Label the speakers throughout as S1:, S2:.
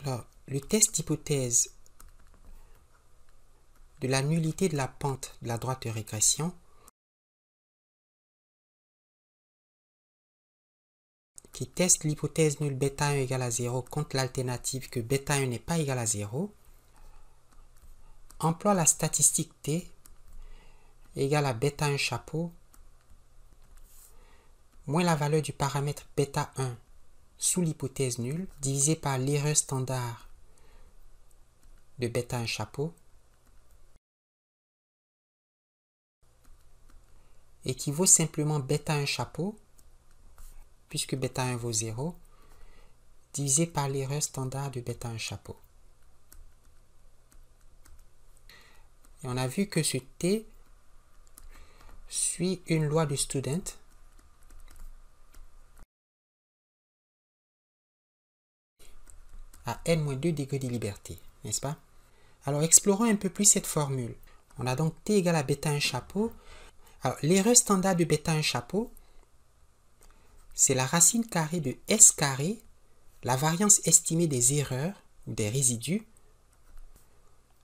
S1: Alors, le test d'hypothèse de la nullité de la pente de la droite de régression qui teste l'hypothèse nulle bêta 1 égale à 0 contre l'alternative que bêta 1 n'est pas égal à 0, emploie la statistique T égale à bêta 1 chapeau moins la valeur du paramètre bêta 1 sous l'hypothèse nulle divisé par l'erreur standard de bêta 1 chapeau équivaut simplement bêta 1 chapeau, puisque bêta 1 vaut 0, divisé par l'erreur standard de bêta 1 chapeau. Et on a vu que ce T suit une loi de Student à n-2 degrés de liberté, n'est-ce pas? Alors explorons un peu plus cette formule. On a donc T égale à bêta 1 chapeau. Alors l'erreur standard de bêta 1 chapeau, c'est la racine carrée de S carré, la variance estimée des erreurs ou des résidus,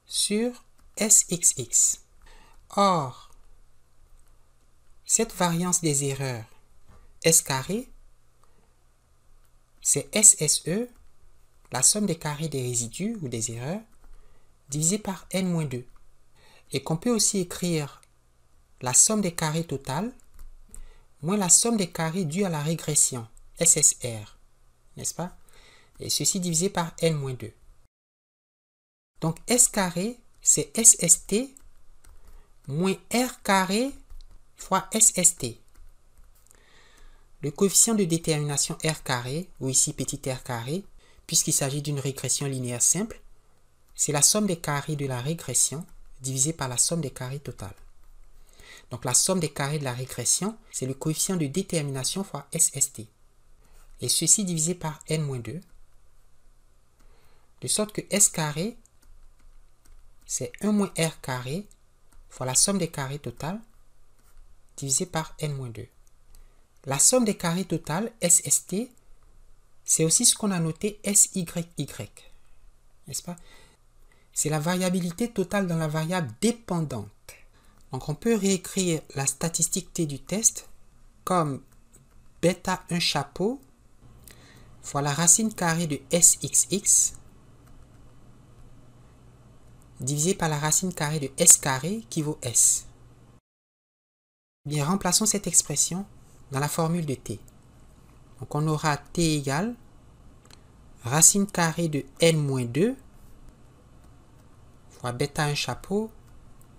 S1: sur SXX. Or, cette variance des erreurs S carré, c'est SSE, la somme des carrés des résidus ou des erreurs, divisé par n-2. Et qu'on peut aussi écrire la somme des carrés totales moins la somme des carrés dus à la régression, SSR, n'est-ce pas? Et ceci divisé par n-2. Donc S carré, c'est SST moins R carré fois SST. Le coefficient de détermination R carré, ou ici petit r carré, puisqu'il s'agit d'une régression linéaire simple, c'est la somme des carrés de la régression divisé par la somme des carrés totales. Donc la somme des carrés de la régression, c'est le coefficient de détermination fois SST. Et ceci divisé par n-2, de sorte que S carré, c'est 1 moins R carré fois la somme des carrés totales divisé par n-2. La somme des carrés totales, SST, c'est aussi ce qu'on a noté SYY, n'est-ce pas? C'est la variabilité totale dans la variable dépendante. Donc on peut réécrire la statistique T du test comme bêta 1 chapeau fois la racine carrée de SXX divisé par la racine carrée de S carré qui vaut S. Bien, remplaçons cette expression dans la formule de T. Donc on aura T égale racine carrée de n-2 fois bêta 1 chapeau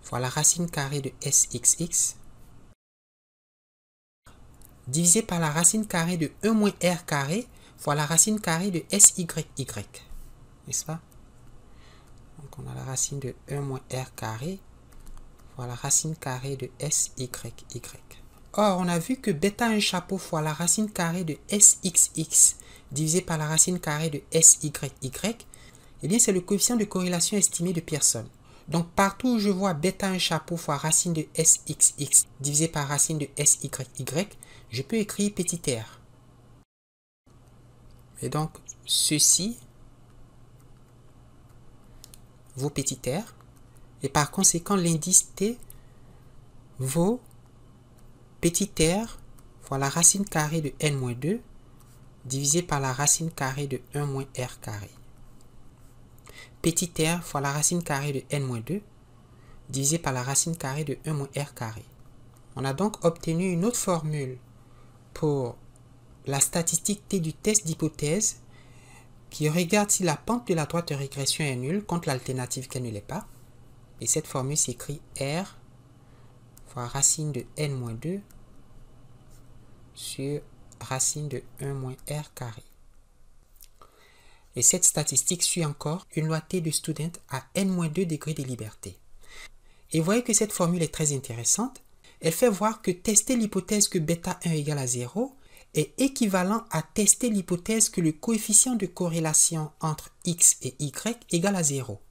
S1: fois la racine carrée de SXX divisé par la racine carrée de 1 moins R carré fois la racine carrée de SYY. N'est-ce pas? Donc on a la racine de 1 moins R carré fois la racine carrée de SYY. Or, on a vu que bêta 1 chapeau fois la racine carrée de SXX divisé par la racine carrée de SYY, eh bien c'est le coefficient de corrélation estimé de Pearson. Donc partout où je vois bêta 1 chapeau fois racine de SXX divisé par racine de SYY, je peux écrire petit r. Et donc ceci vaut petit r. Et par conséquent, l'indice T vaut petit r fois la racine carrée de n-2 divisé par la racine carrée de 1 moins R carré. Petit r fois la racine carrée de n-2 divisé par la racine carrée de 1 moins R carré. On a donc obtenu une autre formule pour la statistique T du test d'hypothèse qui regarde si la pente de la droite de régression est nulle contre l'alternative qu'elle ne l'est pas. Et cette formule s'écrit R fois racine de n-2 sur racine de 1 moins R carré. Et cette statistique suit encore une loi T de Student à n-2 degrés de liberté. Et vous voyez que cette formule est très intéressante. Elle fait voir que tester l'hypothèse que bêta 1 égale à 0 est équivalent à tester l'hypothèse que le coefficient de corrélation entre x et y égale à 0.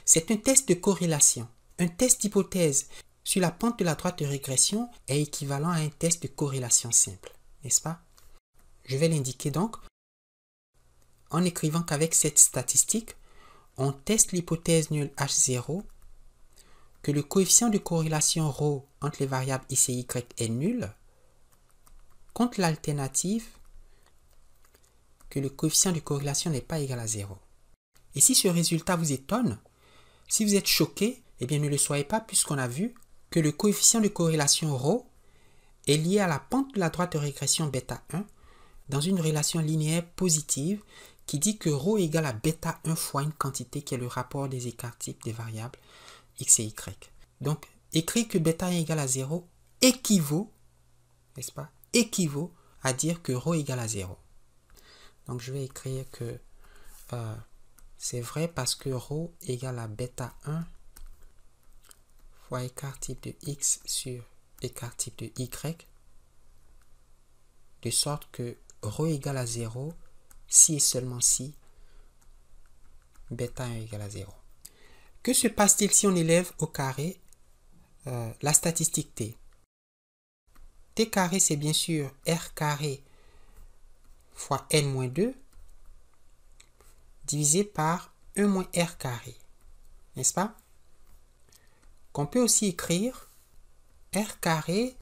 S1: C'est un test de corrélation. Un test d'hypothèse sur la pente de la droite de régression est équivalent à un test de corrélation simple, n'est-ce pas? Je vais l'indiquer donc. en écrivant qu'avec cette statistique, on teste l'hypothèse nulle H0, que le coefficient de corrélation ρ entre les variables x et y est nul, contre l'alternative que le coefficient de corrélation n'est pas égal à 0. Et si ce résultat vous étonne, si vous êtes choqué, eh bien ne le soyez pas puisqu'on a vu que le coefficient de corrélation ρ est lié à la pente de la droite de régression bêta 1 dans une relation linéaire positive qui dit que ρ est égal à bêta 1 fois une quantité qui est le rapport des écarts types des variables x et y. Donc, écrire que bêta 1 est égal à 0 équivaut, n'est-ce pas, équivaut à dire que ρ est égal à 0. Donc, je vais écrire que c'est vrai parce que ρ est égal à bêta 1 fois écart type de x sur écart type de y, de sorte que ρ est égal à 0 si et seulement si bêta 1 est égal à 0. Que se passe-t-il si on élève au carré la statistique t? T carré, c'est bien sûr r carré fois n-2 divisé par 1 moins r carré, n'est-ce pas? Qu'on peut aussi écrire r carré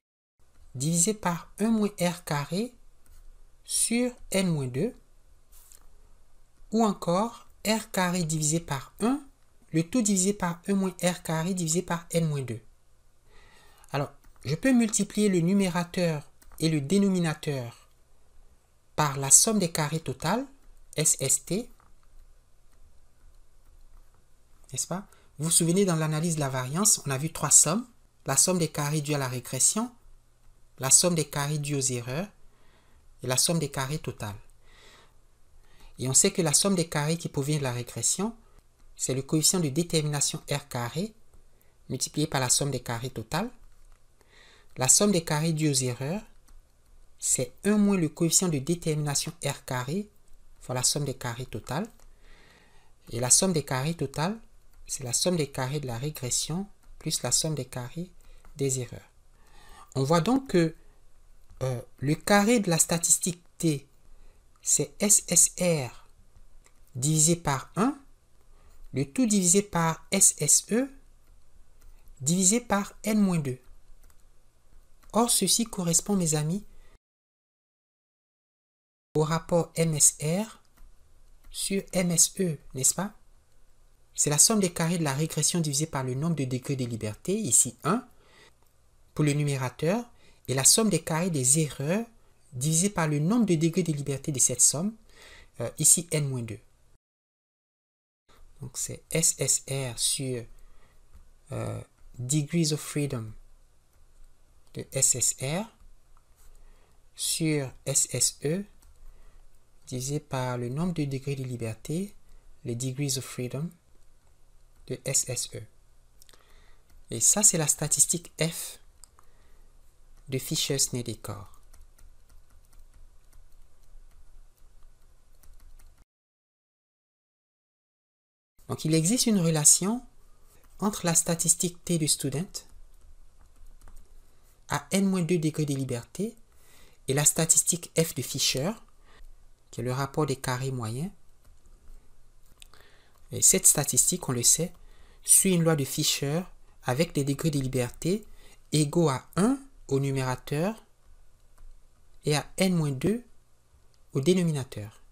S1: divisé par 1 moins r carré sur n-2 ou encore r carré divisé par 1, le tout divisé par 1 moins r carré divisé par n-2. Alors, je peux multiplier le numérateur et le dénominateur par la somme des carrés totales, SST, n'est-ce pas? Vous vous souvenez, dans l'analyse de la variance, on a vu trois sommes. La somme des carrés dus à la régression, la somme des carrés dus aux erreurs et la somme des carrés totales. Et on sait que la somme des carrés qui provient de la régression, c'est le coefficient de détermination R carré multiplié par la somme des carrés totales. La somme des carrés dus aux erreurs, c'est 1 moins le coefficient de détermination R carré fois la somme des carrés totales. Et la somme des carrés totales, c'est la somme des carrés de la régression plus la somme des carrés des erreurs. On voit donc que le carré de la statistique T, c'est SSR divisé par 1, le tout divisé par SSE divisé par n-2. Or, ceci correspond, mes amis, au rapport MSR sur MSE, n'est-ce pas? C'est la somme des carrés de la régression divisée par le nombre de degrés de liberté, ici 1, pour le numérateur, et la somme des carrés des erreurs divisée par le nombre de degrés de liberté de cette somme, ici n-2. Donc c'est SSR sur degrees of freedom de SSR sur SSE divisé par le nombre de degrés de liberté, les degrees of freedom de SSE. Et ça, c'est la statistique F de Fisher-Snedecor. Donc, il existe une relation entre la statistique T de student à n-2 degrés de liberté et la statistique F de Fisher, qui est le rapport des carrés moyens. Et cette statistique, on le sait, suit une loi de Fisher avec des degrés de liberté égaux à 1 au numérateur et à n-2 au dénominateur.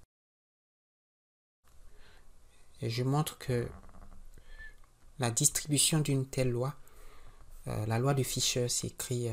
S1: Et je montre que la distribution d'une telle loi, la loi de Fisher s'écrit